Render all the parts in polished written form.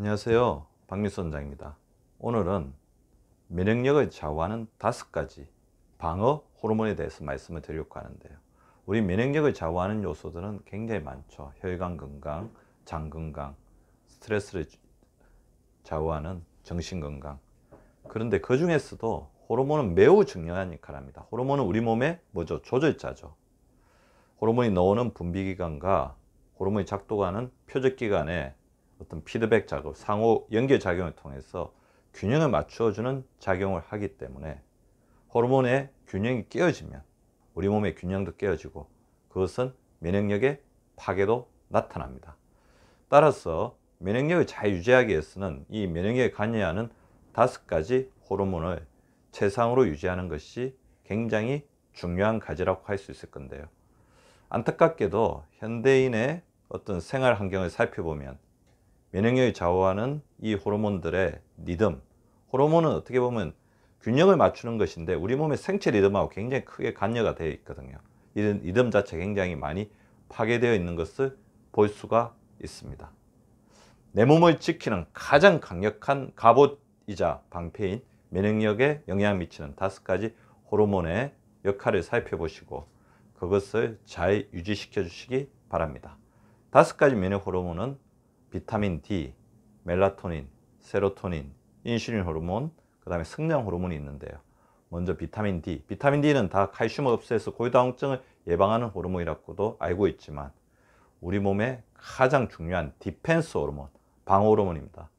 안녕하세요. 박민수 원장입니다. 오늘은 면역력을 좌우하는 5가지 방어 호르몬에 대해서 말씀을 드리려고 하는데요. 우리 면역력을 좌우하는 요소들은 굉장히 많죠. 혈관 건강, 장 건강, 스트레스를 좌우하는 정신 건강. 그런데 그 중에서도 호르몬은 매우 중요한 역할을 합니다. 호르몬은 우리 몸의 뭐죠? 조절자죠. 호르몬이 나오는 분비기관과 호르몬이 작동하는 표적기관의 어떤 피드백 작업, 상호 연결작용을 통해서 균형을 맞추어주는 작용을 하기 때문에 호르몬의 균형이 깨어지면 우리 몸의 균형도 깨어지고 그것은 면역력의 파괴도 나타납니다. 따라서 면역력을 잘 유지하기 위해서는 이 면역력에 관여하는 5가지 호르몬을 최상으로 유지하는 것이 굉장히 중요한 과제라고 할 수 있을 건데요. 안타깝게도 현대인의 어떤 생활 환경을 살펴보면 면역력을 좌우하는 이 호르몬들의 리듬, 호르몬은 어떻게 보면 균형을 맞추는 것인데 우리 몸의 생체 리듬하고 굉장히 크게 관여가 되어 있거든요. 이 리듬 자체가 굉장히 많이 파괴되어 있는 것을 볼 수가 있습니다. 내 몸을 지키는 가장 강력한 갑옷이자 방패인 면역력에 영향을 미치는 5가지 호르몬의 역할을 살펴보시고 그것을 잘 유지시켜 주시기 바랍니다. 5가지 면역 호르몬은 비타민 D, 멜라토닌, 세로토닌, 인슐린 호르몬, 그 다음에 성장 호르몬이 있는데요. 먼저 비타민 D. 비타민 D는 다 칼슘을 흡수해서 고지혈당증을 예방하는 호르몬이라고도 알고 있지만 우리 몸의 가장 중요한 디펜스 호르몬, 방어 호르몬입니다.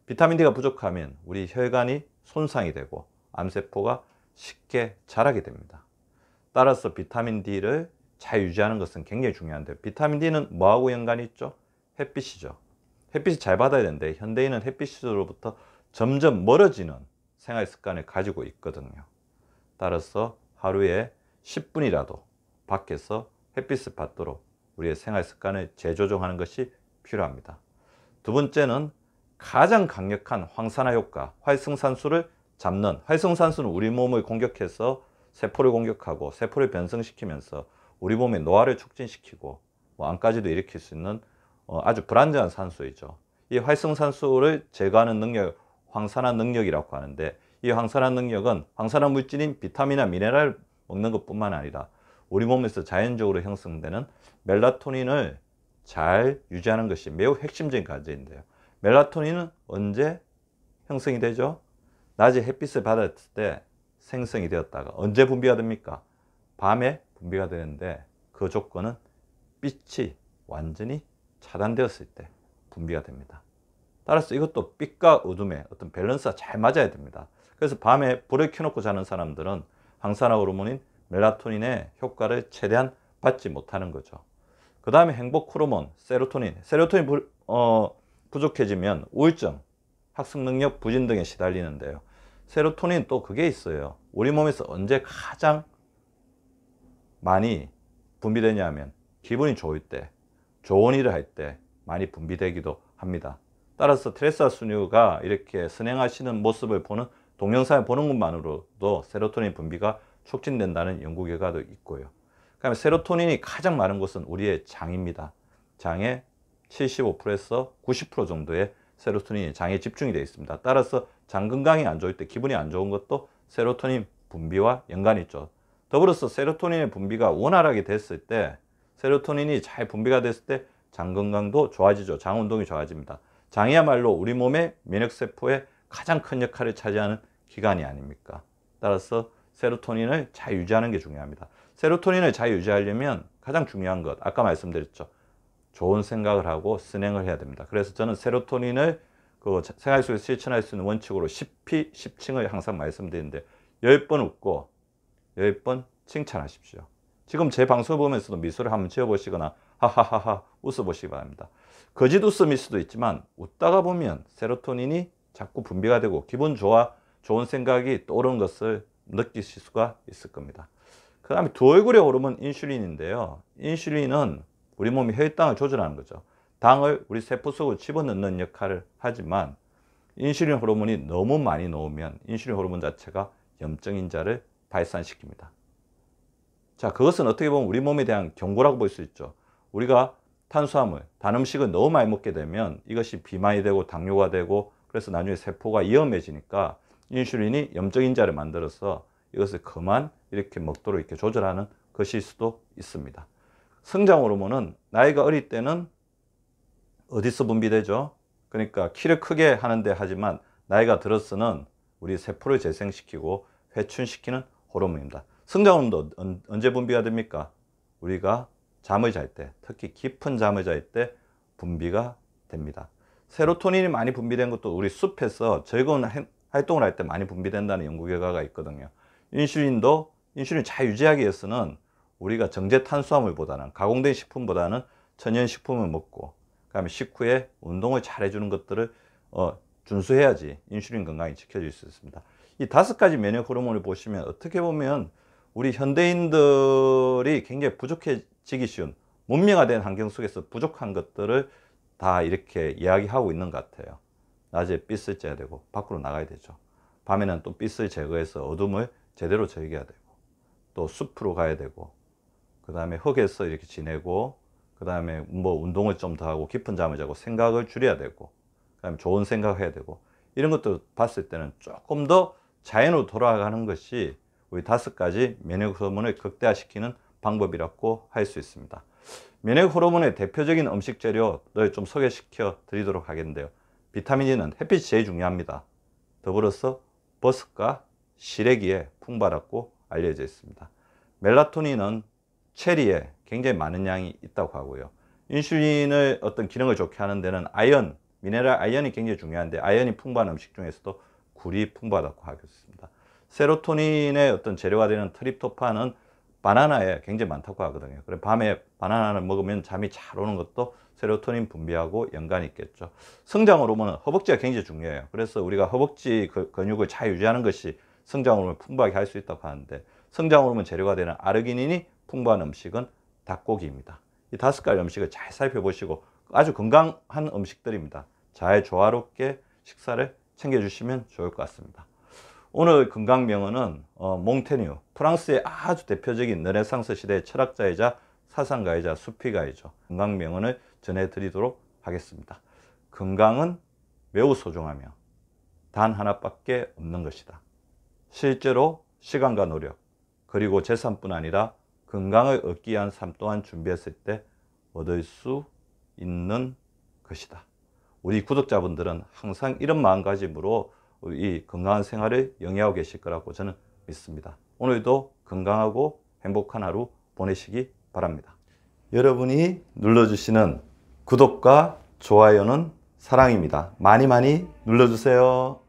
비타민 D가 부족하면 우리 혈관이 손상이 되고 암세포가 쉽게 자라게 됩니다. 따라서 비타민 D를 잘 유지하는 것은 굉장히 중요한데요. 비타민 D는 뭐하고 연관이 있죠? 햇빛이죠. 햇빛을 잘 받아야 되는데 현대인은 햇빛으로부터 점점 멀어지는 생활 습관을 가지고 있거든요. 따라서 하루에 10분이라도 밖에서 햇빛을 받도록 우리의 생활 습관을 재조정하는 것이 필요합니다. 두 번째는 가장 강력한 황산화 효과, 활성산소를 잡는, 활성산소는 우리 몸을 공격해서 세포를 공격하고 세포를 변성시키면서 우리 몸의 노화를 촉진시키고 암까지도 일으킬 수 있는 아주 불안정한 산소이죠. 이 활성산소를 제거하는 능력, 황산화 능력이라고 하는데 이 황산화 능력은 황산화 물질인 비타민이나 미네랄을 먹는 것뿐만 아니라 우리 몸에서 자연적으로 형성되는 멜라토닌을 잘 유지하는 것이 매우 핵심적인 과제인데요. 멜라토닌은 언제 형성이 되죠? 낮에 햇빛을 받았을 때 생성이 되었다가 언제 분비가 됩니까? 밤에 분비가 되는데 그 조건은 빛이 완전히 차단되었을 때 분비가 됩니다. 따라서 이것도 빛과 어둠의 어떤 밸런스가 잘 맞아야 됩니다. 그래서 밤에 불을 켜놓고 자는 사람들은 황산화 호르몬인 멜라토닌의 효과를 최대한 받지 못하는 거죠. 그 다음에 행복 호르몬 세로토닌. 세로토닌 부족해지면 우울증, 학습 능력 부진 등에 시달리는데요. 세로토닌 또 그게 있어요. 우리 몸에서 언제 가장 많이 분비되냐 하면 기분이 좋을 때, 좋은 일을 할 때 많이 분비되기도 합니다. 따라서 테레사 수녀가 이렇게 선행하시는 모습을 보는 동영상을 보는 것만으로도 세로토닌 분비가 촉진된다는 연구 결과도 있고요. 그다음에 세로토닌이 가장 많은 곳은 우리의 장입니다. 장의 75%에서 90% 정도의 세로토닌이 장에 집중이 되어 있습니다. 따라서 장 건강이 안 좋을 때 기분이 안 좋은 것도 세로토닌 분비와 연관이 있죠. 더불어서 세로토닌의 분비가 원활하게 됐을 때, 세로토닌이 잘 분비가 됐을 때 장 건강도 좋아지죠. 장 운동이 좋아집니다. 장이야말로 우리 몸의 면역세포의 가장 큰 역할을 차지하는 기관이 아닙니까? 따라서 세로토닌을 잘 유지하는 게 중요합니다. 세로토닌을 잘 유지하려면 가장 중요한 것, 아까 말씀드렸죠. 좋은 생각을 하고 선행을 해야 됩니다. 그래서 저는 세로토닌을 그 생활 속에서 실천할 수 있는 원칙으로 10피 10칭을 항상 말씀드리는데 10번 웃고 10번 칭찬하십시오. 지금 제 방송을 보면서도 미소를 한번 지어보시거나 하하하하 웃어보시기 바랍니다. 거짓 웃음일 수도 있지만 웃다가 보면 세로토닌이 자꾸 분비가 되고 기분 좋은 생각이 떠오르는 것을 느끼실 수가 있을 겁니다. 그 다음에 두 얼굴의 호르몬 인슐린인데요. 인슐린은 우리 몸이 혈당을 조절하는 거죠. 당을 우리 세포 속으로 집어넣는 역할을 하지만 인슐린 호르몬이 너무 많이 나오면 인슐린 호르몬 자체가 염증인자를 발산시킵니다. 자, 그것은 어떻게 보면 우리 몸에 대한 경고라고 볼 수 있죠. 우리가 탄수화물, 단 음식을 너무 많이 먹게 되면 이것이 비만이 되고 당뇨가 되고 그래서 나중에 세포가 위험해지니까 인슐린이 염적 인자를 만들어서 이것을 그만 이렇게 먹도록 이렇게 조절하는 것일 수도 있습니다. 성장 호르몬은 나이가 어릴 때는 어디서 분비되죠? 그러니까 키를 크게 하는데 하지만 나이가 들어서는 우리 세포를 재생시키고 회춘시키는 호르몬입니다. 성장 호르몬도 언제 분비가 됩니까? 우리가 잠을 잘 때, 특히 깊은 잠을 잘 때 분비가 됩니다. 세로토닌이 많이 분비된 것도 우리 숲에서 즐거운 활동을 할 때 많이 분비된다는 연구 결과가 있거든요. 인슐린도 인슐린 잘 유지하기 위해서는 우리가 정제 탄수화물보다는 가공된 식품보다는 천연 식품을 먹고 그다음에 식후에 운동을 잘 해주는 것들을 준수해야지 인슐린 건강이 지켜질 수 있습니다. 이 5가지 면역 호르몬을 보시면 어떻게 보면 우리 현대인들이 굉장히 부족해지기 쉬운 문명화된 환경 속에서 부족한 것들을 다 이렇게 이야기하고 있는 것 같아요. 낮에 빛을 쬐야 되고 밖으로 나가야 되죠. 밤에는 또 빛을 제거해서 어둠을 제대로 즐겨야 되고 또 숲으로 가야 되고 그 다음에 흙에서 이렇게 지내고 그 다음에 뭐 운동을 좀 더 하고 깊은 잠을 자고 생각을 줄여야 되고 그 다음에 좋은 생각을 해야 되고 이런 것들 봤을 때는 조금 더 자연으로 돌아가는 것이 우리 5가지 면역 호르몬을 극대화시키는 방법이라고 할 수 있습니다. 면역 호르몬의 대표적인 음식 재료를 좀 소개시켜 드리도록 하겠는데요. 비타민 E는 햇빛이 제일 중요합니다. 더불어서 버섯과 시래기에 풍부하다고 알려져 있습니다. 멜라토닌은 체리에 굉장히 많은 양이 있다고 하고요. 인슐린의 어떤 기능을 좋게 하는 데는 아연, 미네랄 아연이 굉장히 중요한데 아연이 풍부한 음식 중에서도 굴이 풍부하다고 하겠습니다. 세로토닌의 어떤 재료가 되는 트립토판은 바나나에 굉장히 많다고 하거든요. 그래서 밤에 바나나를 먹으면 잠이 잘 오는 것도 세로토닌 분비하고 연관이 있겠죠. 성장 호르몬은 허벅지가 굉장히 중요해요. 그래서 우리가 허벅지 근육을 잘 유지하는 것이 성장 호르몬을 풍부하게 할 수 있다고 하는데 성장 호르몬 재료가 되는 아르기닌이 풍부한 음식은 닭고기입니다. 이 5가지 음식을 잘 살펴보시고 아주 건강한 음식들입니다. 잘 조화롭게 식사를 챙겨주시면 좋을 것 같습니다. 오늘 건강명언은 몽테뉴, 프랑스의 아주 대표적인 르네상스 시대의 철학자이자 사상가이자 수피가이죠. 건강명언을 전해드리도록 하겠습니다. 건강은 매우 소중하며 단 하나밖에 없는 것이다. 실제로 시간과 노력 그리고 재산뿐 아니라 건강을 얻기 위한 삶 또한 준비했을 때 얻을 수 있는 것이다. 우리 구독자분들은 항상 이런 마음가짐으로 이 건강한 생활을 영위하고 계실 거라고 저는 믿습니다. 오늘도 건강하고 행복한 하루 보내시기 바랍니다. 여러분이 눌러주시는 구독과 좋아요는 사랑입니다. 많이 많이 눌러주세요.